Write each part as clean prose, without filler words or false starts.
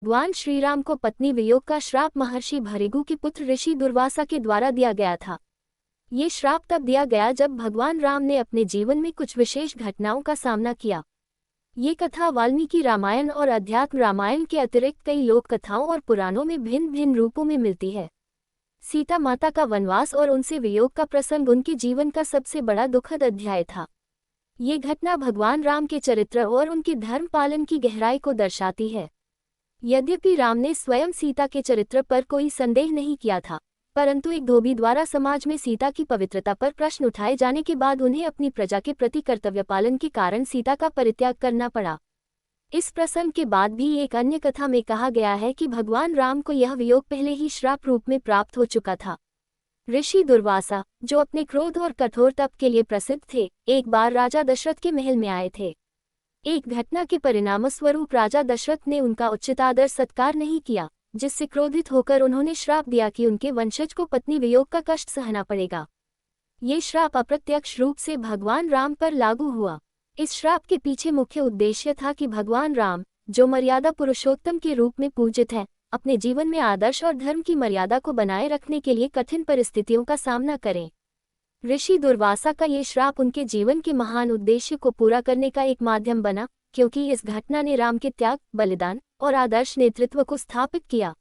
भगवान श्री राम को पत्नी वियोग का श्राप महर्षि भृगु के पुत्र ऋषि दुर्वासा के द्वारा दिया गया था। ये श्राप तब दिया गया जब भगवान राम ने अपने जीवन में कुछ विशेष घटनाओं का सामना किया। ये कथा वाल्मीकि रामायण और अध्यात्म रामायण के अतिरिक्त कई लोक कथाओं और पुराणों में भिन्न भिन्न रूपों में मिलती है। सीता माता का वनवास और उनसे वियोग का प्रसंग उनके जीवन का सबसे बड़ा दुखद अध्याय था। ये घटना भगवान राम के चरित्र और उनके धर्म पालन की गहराई को दर्शाती है। यद्यपि राम ने स्वयं सीता के चरित्र पर कोई संदेह नहीं किया था, परंतु एक धोबी द्वारा समाज में सीता की पवित्रता पर प्रश्न उठाए जाने के बाद उन्हें अपनी प्रजा के प्रति कर्तव्य पालन के कारण सीता का परित्याग करना पड़ा। इस प्रसंग के बाद भी एक अन्य कथा में कहा गया है कि भगवान राम को यह वियोग पहले ही श्राप रूप में प्राप्त हो चुका था। ऋषि दुर्वासा, जो अपने क्रोध और कठोर तप के लिए प्रसिद्ध थे, एक बार राजा दशरथ के महल में आए थे। एक घटना के परिणामस्वरूप राजा दशरथ ने उनका उचित आदर सत्कार नहीं किया, जिससे क्रोधित होकर उन्होंने श्राप दिया कि उनके वंशज को पत्नी वियोग का कष्ट सहना पड़ेगा। ये श्राप अप्रत्यक्ष रूप से भगवान राम पर लागू हुआ। इस श्राप के पीछे मुख्य उद्देश्य था कि भगवान राम, जो मर्यादा पुरुषोत्तम के रूप में पूजित हैं, अपने जीवन में आदर्श और धर्म की मर्यादा को बनाए रखने के लिए कठिन परिस्थितियों का सामना करें। ऋषि दुर्वासा का ये श्राप उनके जीवन के महान उद्देश्य को पूरा करने का एक माध्यम बना, क्योंकि इस घटना ने राम के त्याग, बलिदान और आदर्श नेतृत्व को स्थापित किया।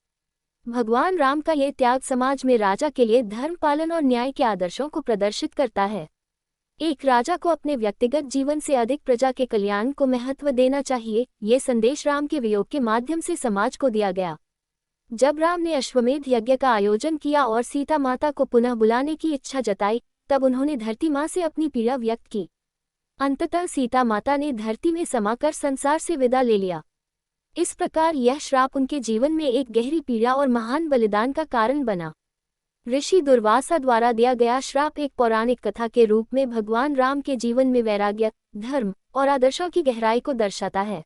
भगवान राम का ये त्याग समाज में राजा के लिए धर्म पालन और न्याय के आदर्शों को प्रदर्शित करता है। एक राजा को अपने व्यक्तिगत जीवन से अधिक प्रजा के कल्याण को महत्व देना चाहिए। ये संदेश राम के वियोग के माध्यम से समाज को दिया गया। जब राम ने अश्वमेध यज्ञ का आयोजन किया और सीता माता को पुनः बुलाने की इच्छा जताई, तब उन्होंने धरती माँ से अपनी पीड़ा व्यक्त की। अंततः सीता माता ने धरती में समाकर संसार से विदा ले लिया। इस प्रकार यह श्राप उनके जीवन में एक गहरी पीड़ा और महान बलिदान का कारण बना। ऋषि दुर्वासा द्वारा दिया गया श्राप एक पौराणिक कथा के रूप में भगवान राम के जीवन में वैराग्य, धर्म और आदर्शों की गहराई को दर्शाता है।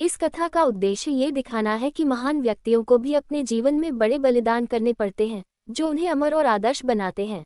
इस कथा का उद्देश्य ये दिखाना है कि महान व्यक्तियों को भी अपने जीवन में बड़े बलिदान करने पड़ते हैं, जो उन्हें अमर और आदर्श बनाते हैं।